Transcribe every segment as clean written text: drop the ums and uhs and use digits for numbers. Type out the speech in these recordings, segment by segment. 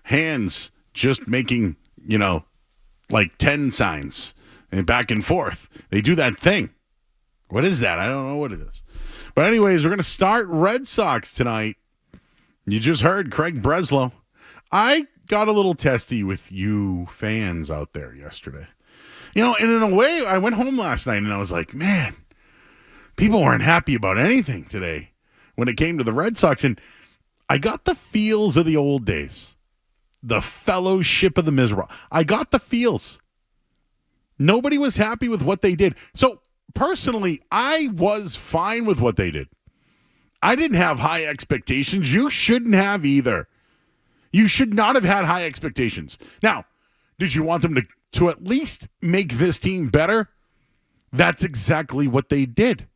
hands just making, like 10 signs and back and forth. They do that thing. What is that? I don't know what it is. But anyways, we're going to start Red Sox tonight. You just heard Craig Breslow. I got a little testy with you fans out there yesterday. And in a way, I went home last night and I was like, man, people weren't happy about anything today when it came to the Red Sox. And I got the feels of the old days. The fellowship of the miserable. I got the feels. Nobody was happy with what they did. So, personally, I was fine with what they did. I didn't have high expectations. You shouldn't have either. You should not have had high expectations. Now, did you want them to at least make this team better? That's exactly what they did.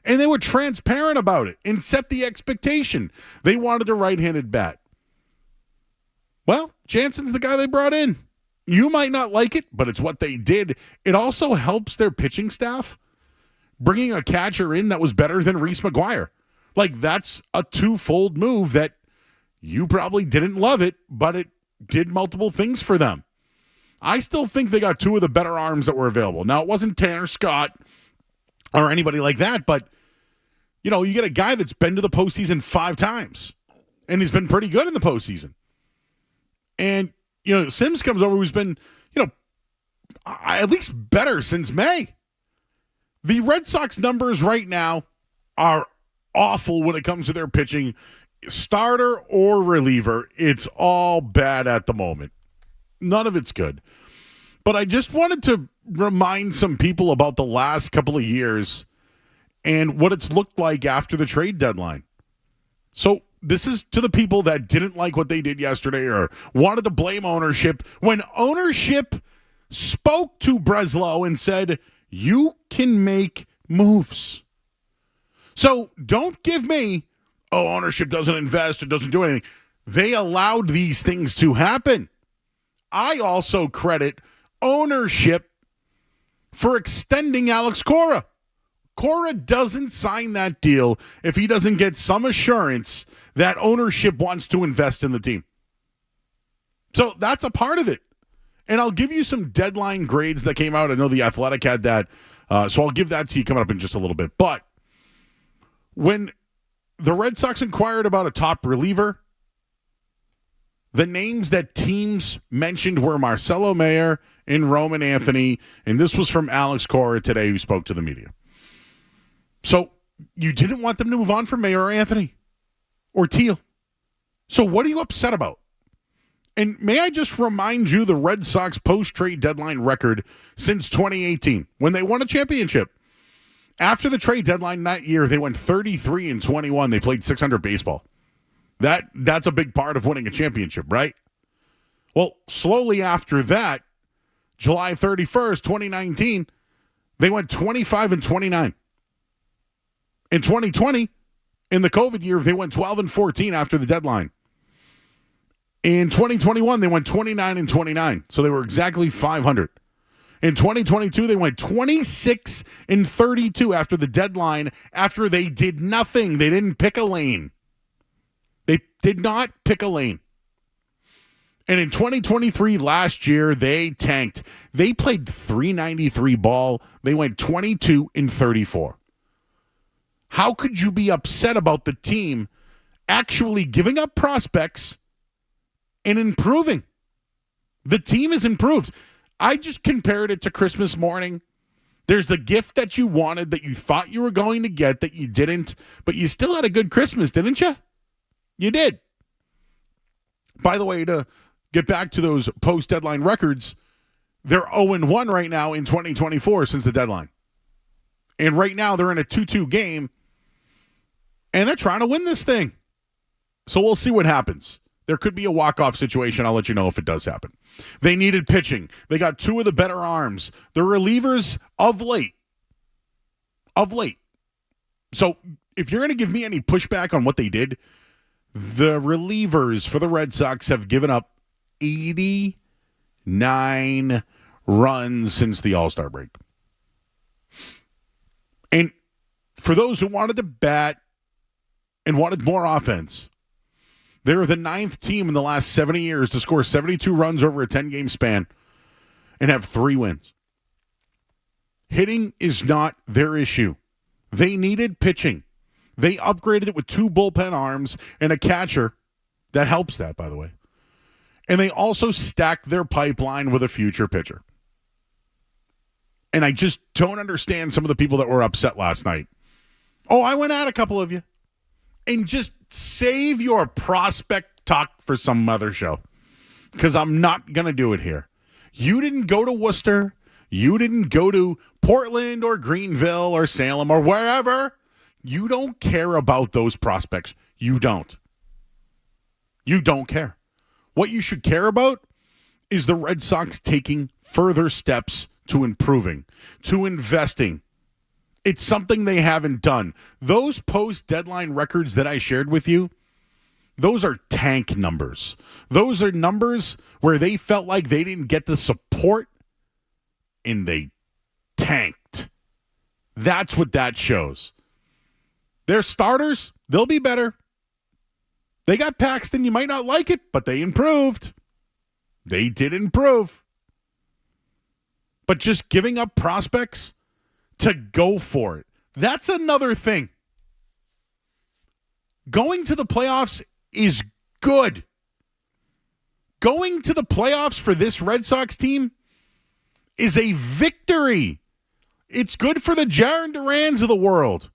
And they were transparent about it and set the expectation. They wanted a right-handed bat. Well, Jansen's the guy they brought in. You might not like it, but it's what they did. It also helps their pitching staff. Bringing a catcher in that was better than Reese McGuire. Like, that's a twofold move that you probably didn't love it, but it did multiple things for them. I still think they got two of the better arms that were available. Now, it wasn't Tanner Scott or anybody like that, but, you get a guy that's been to the postseason 5 times, and he's been pretty good in the postseason. And, Sims comes over who's been, at least better since May. The Red Sox numbers right now are awful when it comes to their pitching. Starter or reliever, it's all bad at the moment. None of it's good. But I just wanted to remind some people about the last couple of years and what it's looked like after the trade deadline. So this is to the people that didn't like what they did yesterday or wanted to blame ownership. When ownership spoke to Breslow and said, you can make moves. So don't give me, ownership doesn't invest, it doesn't do anything. They allowed these things to happen. I also credit ownership for extending Alex Cora. Cora doesn't sign that deal if he doesn't get some assurance that ownership wants to invest in the team. So that's a part of it. And I'll give you some deadline grades that came out. I know The Athletic had that. So I'll give that to you coming up in just a little bit. But when the Red Sox inquired about a top reliever, the names that teams mentioned were Marcelo Mayer and Roman Anthony. And this was from Alex Cora today, who spoke to the media. So you didn't want them to move on from Mayer or Anthony or Teal. So what are you upset about? And may I just remind you the Red Sox post-trade deadline record since 2018 when they won a championship. After the trade deadline that year, they went 33-21. They played .600 baseball. That's a big part of winning a championship, right? Well, slowly after that, July 31st, 2019, they went 25-29. In 2020, in the COVID year, they went 12-14 after the deadline. In 2021, they went 29-29, so they were exactly 500. In 2022, they went 26-32 after the deadline, after they did nothing. They didn't pick a lane. They did not pick a lane. And in 2023, last year, they tanked. They played .393 ball. They went 22-34. How could you be upset about the team actually giving up prospects and improving? The team has improved. I just compared it to Christmas morning. There's the gift that you wanted, that you thought you were going to get, that you didn't, but you still had a good Christmas, didn't you? You did. By the way, to get back to those post-deadline records, they're 0-1 right now in 2024 since the deadline. And right now they're in a 2-2 game, and they're trying to win this thing. So we'll see what happens. There could be a walk-off situation. I'll let you know if it does happen. They needed pitching. They got two of the better arms. The relievers of late. So if you're going to give me any pushback on what they did, the relievers for the Red Sox have given up 89 runs since the All-Star break. And for those who wanted to bat and wanted more offense, They're the 9th team in the last 70 years to score 72 runs over a 10-game span and have 3 wins. Hitting is not their issue. They needed pitching. They upgraded it with 2 bullpen arms and a catcher. That helps that, by the way. And they also stacked their pipeline with a future pitcher. And I just don't understand some of the people that were upset last night. Oh, I went at a couple of you. And just save your prospect talk for some other show. Because I'm not going to do it here. You didn't go to Worcester. You didn't go to Portland or Greenville or Salem or wherever. You don't care about those prospects. You don't. You don't care. What you should care about is the Red Sox taking further steps to improving, to investing. It's something they haven't done. Those post-deadline records that I shared with you, those are tank numbers. Those are numbers where they felt like they didn't get the support and they tanked. That's what that shows. Their starters, they'll be better. They got Paxton. You might not like it, but they improved. They did improve. But just giving up prospects to go for it, that's another thing. Going to the playoffs is good. Going to the playoffs for this Red Sox team is a victory. It's good for the Jarren Durans of the world.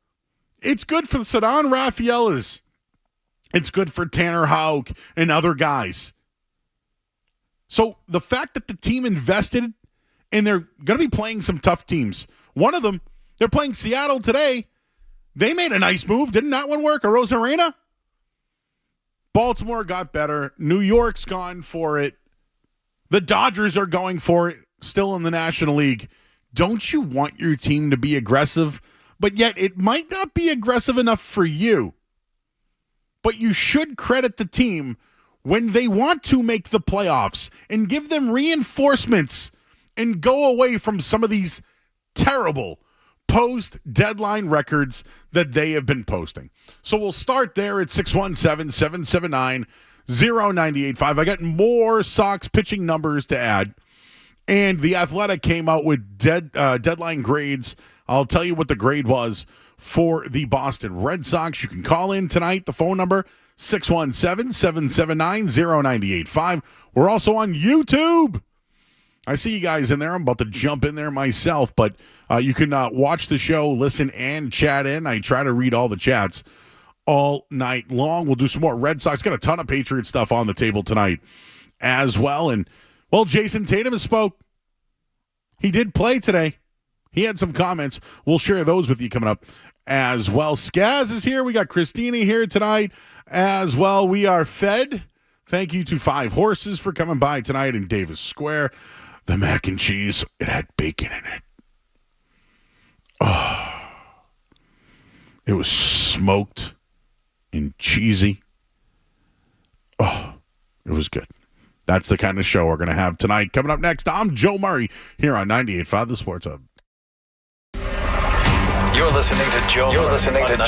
It's good for the Ceddanne Rafaelas. It's good for Tanner Houck and other guys. So the fact that the team invested and they're going to be playing some tough teams. One of them, they're playing Seattle today. They made a nice move. Didn't that one work? Arozarena? Baltimore got better. New York's gone for it. The Dodgers are going for it, still in the National League. Don't you want your team to be aggressive? But yet it might not be aggressive enough for you. But you should credit the team when they want to make the playoffs and give them reinforcements and go away from some of these terrible post-deadline records that they have been posting. So we'll start there at 617-779-0985. I got more Sox pitching numbers to add. And The Athletic came out with deadline grades. I'll tell you what the grade was for the Boston Red Sox. You can call in tonight. The phone number, 617-779-0985. We're also on YouTube. I see you guys in there. I'm about to jump in there myself, but you can watch the show, listen, and chat in. I try to read all the chats all night long. We'll do some more Red Sox. Got a ton of Patriot stuff on the table tonight as well. And, well, Jason Tatum has spoke. He did play today. He had some comments. We'll share those with you coming up as well. Skaz is here. We got Christina here tonight as well. We are fed. Thank you to 5 Horses for coming by tonight in Davis Square. The mac and cheese, it had bacon in it. Oh, it was smoked and cheesy. Oh, it was good. That's the kind of show we're going to have tonight. Coming up next, I'm Joe Murray here on 98.5 The Sports Hub. You're listening to Joe. You're listening to.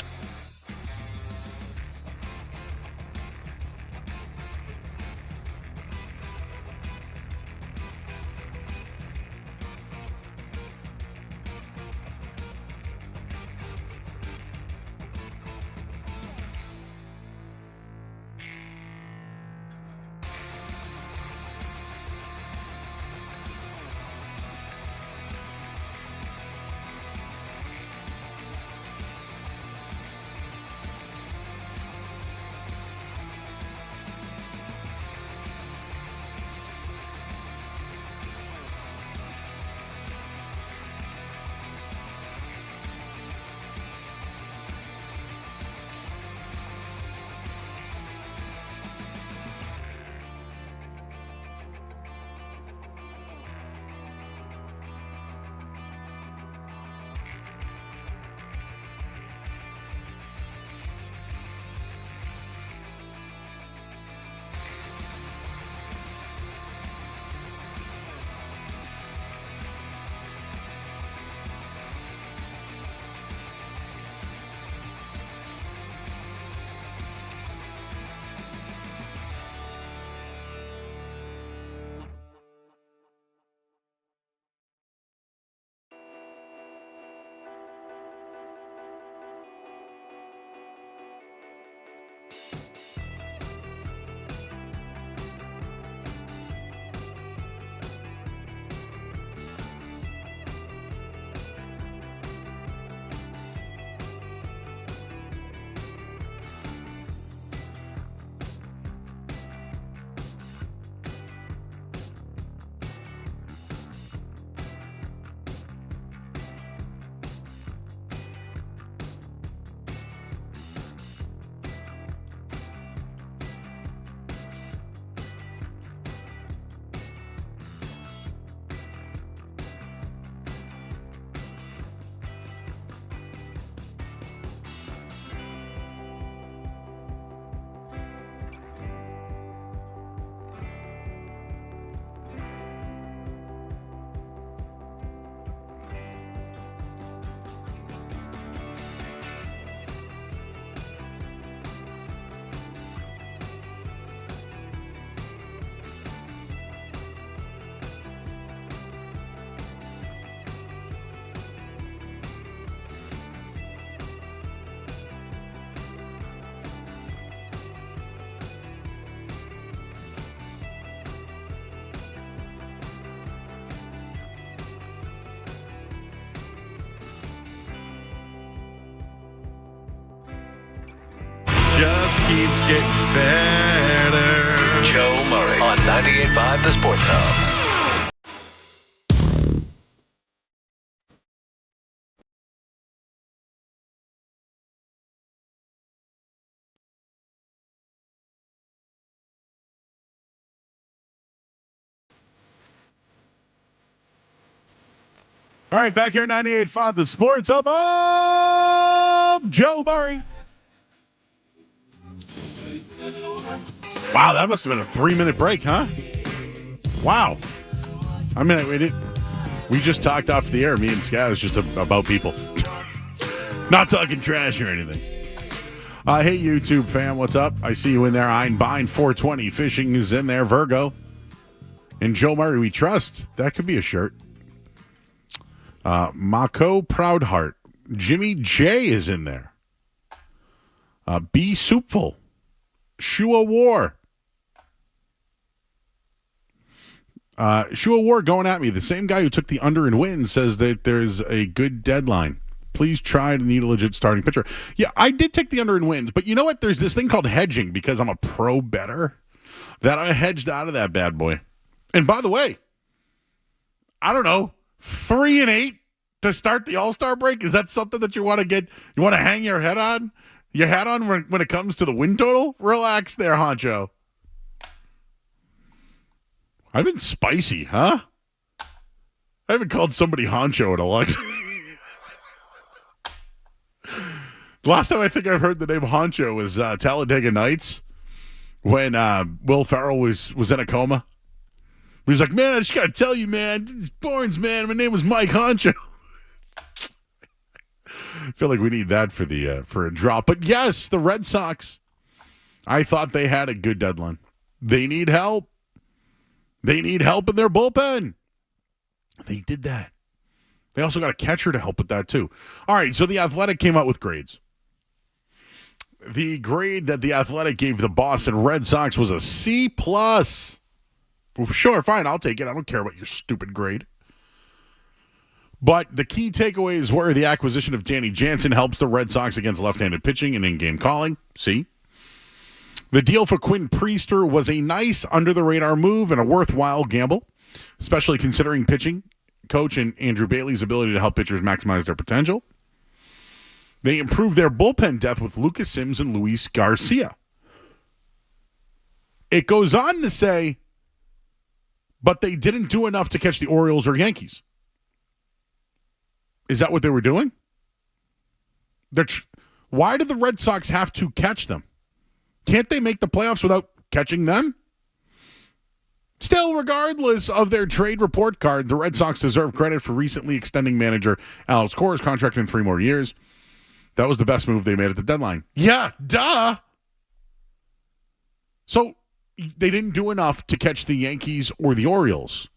getting better. Joe Murray on 98.5 The Sports Hub. All right, back here at 98.5 The Sports Hub of Joe Murray. Wow, that must have been a 3-minute break, huh? Wow. I mean, we just talked off the air, me and Skaz, just about people. Not talking trash or anything. Hey, YouTube fam, what's up? I see you in there. Einbein 420. Fishing is in there. Virgo. And Joe Murray, we trust. That could be a shirt. Mako Proudheart. Jimmy J is in there. B Soupful. Shua War. Shua War going at me. The same guy who took the under and win says that there's a good deadline. Please try to need a legit starting pitcher. Yeah, I did take the under and wins, but you know what? There's this thing called hedging because I'm a pro bettor that I hedged out of that bad boy. And by the way, I don't know, 3-8 to start the All-Star break. Is that something that you want to get? You want to hang your head on? Your hat on when it comes to the win total? Relax there, Honcho. I've been spicy, huh? I haven't called somebody Honcho in a long time. Last time I think I've heard the name Honcho was Talladega Nights when Will Ferrell was in a coma. He was like, man, I just got to tell you, man, this Barnes, man, my name was Mike Honcho. I feel like we need that for a drop. But yes, the Red Sox, I thought they had a good deadline. They need help. They need help in their bullpen. They did that. They also got a catcher to help with that, too. All right, so the Athletic came out with grades. The grade that the Athletic gave the Boston Red Sox was a C+. Well, sure, fine, I'll take it. I don't care about your stupid grade. But the key takeaways were the acquisition of Danny Jansen helps the Red Sox against left-handed pitching and in-game calling. C. The deal for Quinn Priester was a nice under-the-radar move and a worthwhile gamble, especially considering pitching coach and Andrew Bailey's ability to help pitchers maximize their potential. They improved their bullpen depth with Lucas Sims and Luis Garcia. It goes on to say, but they didn't do enough to catch the Orioles or Yankees. Is that what they were doing? Why do the Red Sox have to catch them? Can't they make the playoffs without catching them? Still, regardless of their trade report card, the Red Sox deserve credit for recently extending manager Alex Cora's contract in 3 more years. That was the best move they made at the deadline. Yeah, duh. So they didn't do enough to catch the Yankees or the Orioles.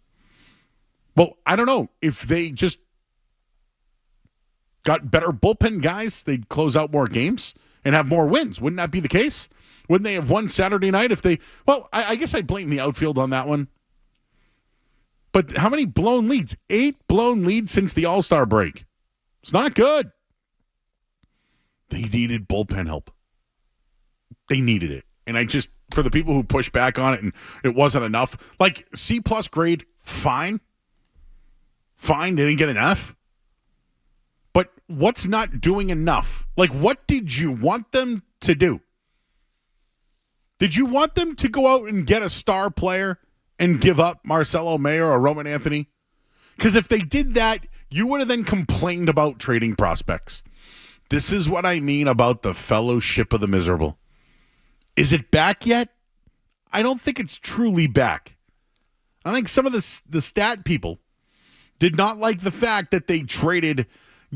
Well, I don't know. If they just got better bullpen guys, they'd close out more games and have more wins. Wouldn't that be the case? Wouldn't they have won Saturday night if they... Well, I guess I blame the outfield on that one. But how many blown leads? 8 blown leads since the All-Star break. It's not good. They needed bullpen help. They needed it. And I just, for the people who push back on it and it wasn't enough, like C+ grade, fine. Fine, they didn't get an F. But what's not doing enough? Like, what did you want them to do? Did you want them to go out and get a star player and give up Marcelo Mayer or Roman Anthony? Because if they did that, you would have then complained about trading prospects. This is what I mean about the fellowship of the miserable. Is it back yet? I don't think it's truly back. I think some of the stat people did not like the fact that they traded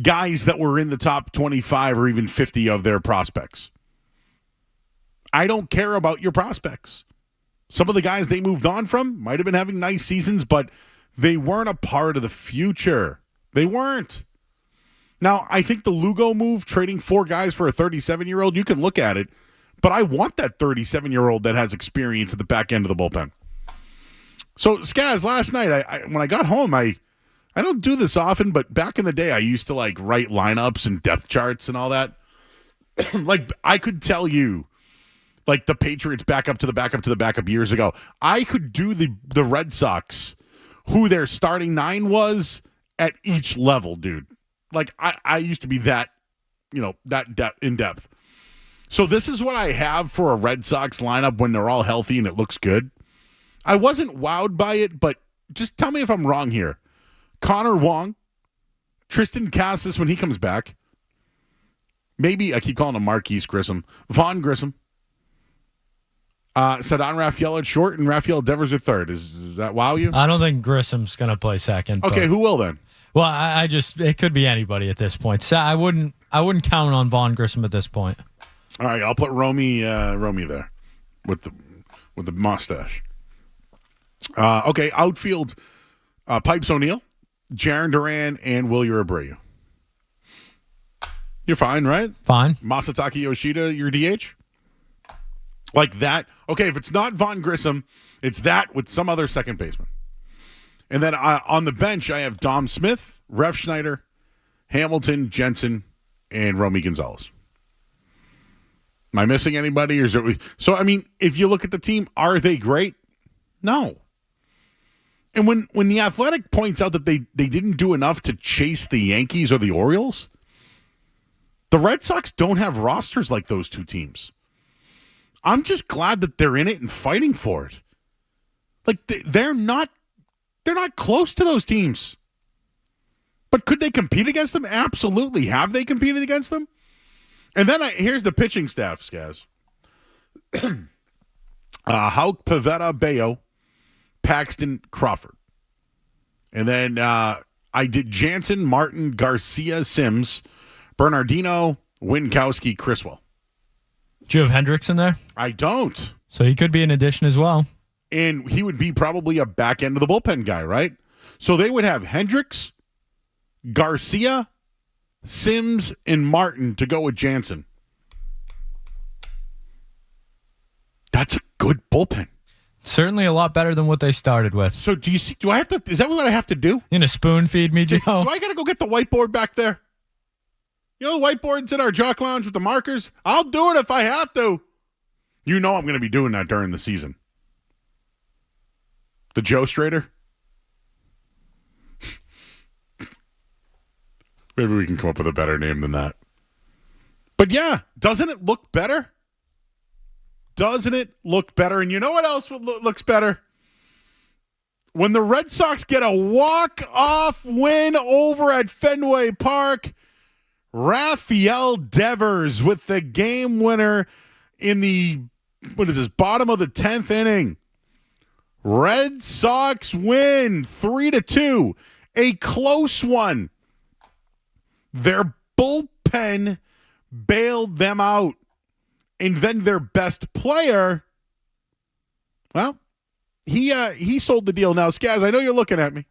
guys that were in the top 25 or even 50 of their prospects. I don't care about your prospects. Some of the guys they moved on from might have been having nice seasons, but they weren't a part of the future. They weren't. Now, I think the Lugo move, trading 4 guys for a 37-year-old, you can look at it, but I want that 37-year-old that has experience at the back end of the bullpen. So, Skaz, last night, when I got home, I don't do this often, but back in the day, I used to, write lineups and depth charts and all that. I could tell you like the Patriots back up to the backup years ago. I could do the Red Sox, who their starting nine was at each level, dude. Like I used to be that, in depth. So this is what I have for a Red Sox lineup when they're all healthy and it looks good. I wasn't wowed by it, but just tell me if I'm wrong here. Connor Wong, Tristan Cassis when he comes back. Maybe I keep calling him Marquise Grissom. Vaughn Grissom. Ceddanne Raphael at short and Rafael Devers at third. Does that wow you? I don't think Grissom's going to play second. Okay, who will then? Well, I just it could be anybody at this point. So I wouldn't count on Vaughn Grissom at this point. All right, I'll put Romy there with the mustache. Okay, outfield, Pipes O'Neill, Jarren Duran, and Wilyer Abreu. You're fine, right? Fine. Masataka Yoshida, your DH? Like that. Okay, if it's not Vaughn Grissom, it's that with some other second baseman. And then on the bench, I have Dom Smith, Ref Schneider, Hamilton, Jensen, and Romy Gonzalez. Am I missing anybody? Or is it, so, I mean, if you look at the team, are they great? No. And when the Athletic points out that they didn't do enough to chase the Yankees or the Orioles, the Red Sox don't have rosters like those two teams. I'm just glad that they're in it and fighting for it. Like, they're not close to those teams. But could they compete against them? Absolutely. Have they competed against them? And then here's the pitching staff, Skaz. Houck, Pivetta, Bayo, Paxton, Crawford. And then I did Jansen, Martin, Garcia, Sims, Bernardino, Winkowski, Criswell. Do you have Hendricks in there? I don't. So he could be an addition as well. And he would be probably a back end of the bullpen guy, right? So they would have Hendricks, Garcia, Sims, and Martin to go with Jansen. That's a good bullpen. Certainly a lot better than what they started with. So do you see? Do I have to? Is that what I have to do? You gonna spoon feed me, Joe? Do I got to go get the whiteboard back there? You know the whiteboards in our jock lounge with the markers? I'll do it if I have to. You know I'm going to be doing that during the season. The Joe Strader? Maybe we can come up with a better name than that. But yeah, doesn't it look better? Doesn't it look better? And you know what else looks better? When the Red Sox get a walk-off win over at Fenway Park, Rafael Devers with the game winner in the, bottom of the 10th inning. Red Sox win 3-2. A close one. Their bullpen bailed them out. And then their best player, well, he sold the deal. Now, Skaz, I know you're looking at me.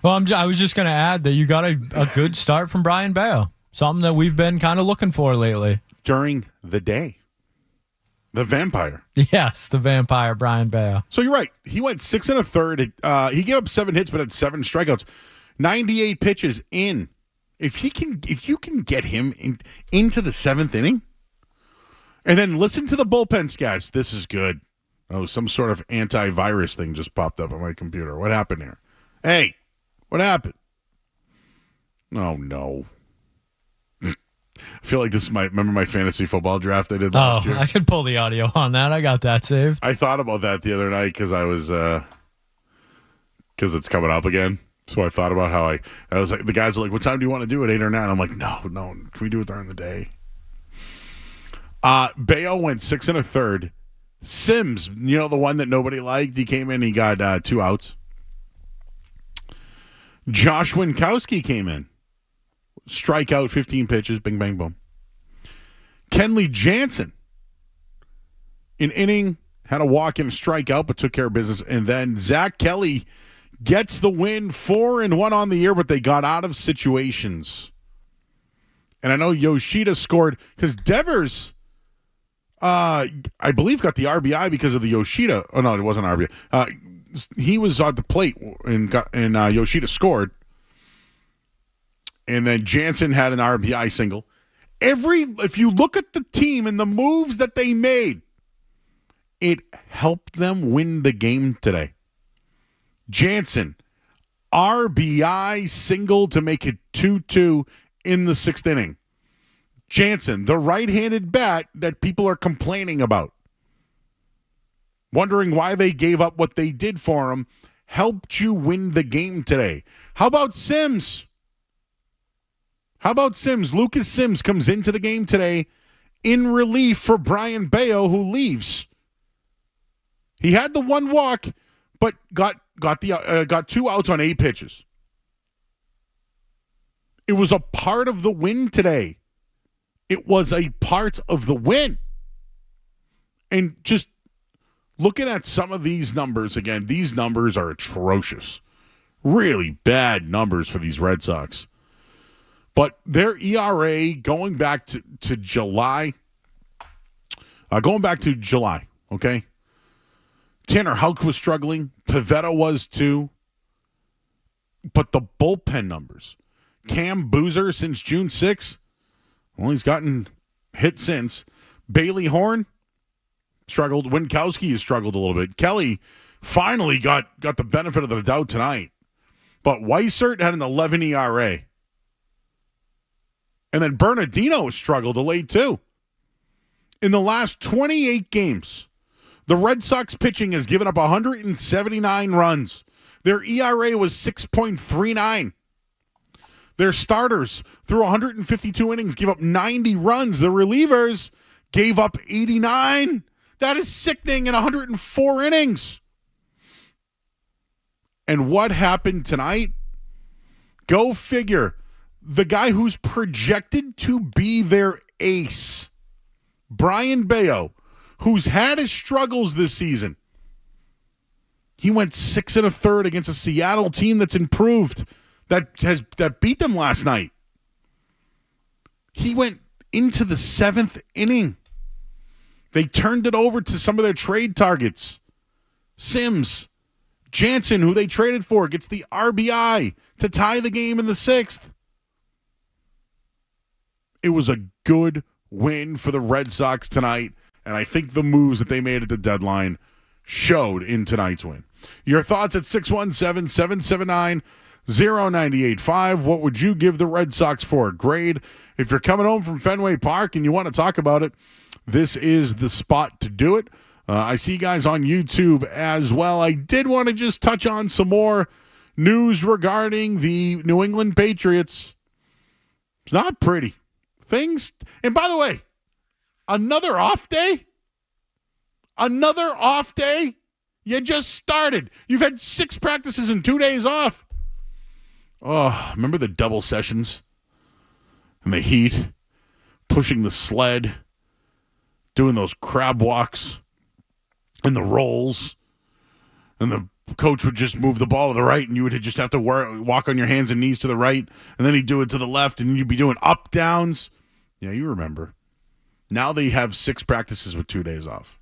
Well, I was just going to add that you got a good start from Brian Bayo. Something that we've been kind of looking for lately. During the day. The vampire. Yes, the vampire, Brian Bayo. So you're right. He went 6 1/3. He gave up 7 hits, but had 7 strikeouts. 98 pitches in. If you can get him into the 7th inning, and then listen to the bullpen, guys. This is good. Oh, some sort of antivirus thing just popped up on my computer. What happened here? Hey, what happened? Oh, no. I feel like this is remember my fantasy football draft I did last year? I could pull the audio on that. I got that saved. I thought about that the other night because it's coming up again. So I thought about how I was like, the guys are like, what time do you want to do it, 8 or 9? I'm like, no, can we do it during the day? Bayo went 6 1/3. Sims, the one that nobody liked, he came in, he got 2 outs. Josh Winkowski came in. Strikeout, 15 pitches, bing, bang, boom. Kenley Jansen, an inning, had a walk and a strikeout, but took care of business. And then Zach Kelly gets the win, 4-1 on the year, but they got out of situations. And I know Yoshida scored because Devers, I believe, got the RBI because of the Yoshida. Oh, no, it wasn't RBI. He was on the plate, and Yoshida scored. And then Jansen had an RBI single. If you look at the team and the moves that they made, It helped them win the game today. Jansen, RBI single to make it 2-2 in the 6th inning. Jansen, the right-handed bat that people are complaining about, wondering why they gave up what they did for him, helped you win the game today. How about Sims? Lucas Sims comes into the game today in relief for Brian Bayo, who leaves. He had the one walk, but got 2 outs on 8 pitches. It was a part of the win today. It was a part of the win. And just looking at some of these numbers again, these numbers are atrocious. Really bad numbers for these Red Sox. But their ERA going back to July, okay? Tanner Houck was struggling. Pivetta was too. But the bullpen numbers. Cam Boozer since June 6th. Well, he's gotten hit since. Bailey Horn struggled. Winkowski has struggled a little bit. Kelly finally got the benefit of the doubt tonight. But Weissert had an 11 ERA. And then Bernardino has struggled late too. In the last 28 games, the Red Sox pitching has given up 179 runs. Their ERA was 6.39. Their starters, through 152 innings, gave up 90 runs. The relievers gave up 89. That is sickening in 104 innings. And what happened tonight? Go figure. The guy who's projected to be their ace, Brian Bayo, who's had his struggles this season. He went 6 1/3 against a Seattle team that's improved, that beat them last night. He went into the 7th inning. They turned it over to some of their trade targets. Sims, Jansen, who they traded for, gets the RBI to tie the game in the 6th. It was a good win for the Red Sox tonight, and I think the moves that they made at the deadline showed in tonight's win. Your thoughts at 617-779-0985. What would you give the Red Sox for a grade? If you're coming home from Fenway Park and you want to talk about it, this is the spot to do it. I see you guys on YouTube as well. I did want to just touch on some more news regarding the New England Patriots. It's not pretty. Things, and by the way, another off day? Another off day? You just started. You've had 6 practices and 2 days off. Oh, remember the double sessions? And the heat? Pushing the sled? Doing those crab walks? And the rolls? And the coach would just move the ball to the right and you would just have to walk on your hands and knees to the right. And then he'd do it to the left and you'd be doing up, downs. Yeah, you remember. Now they have 6 practices with 2 days off.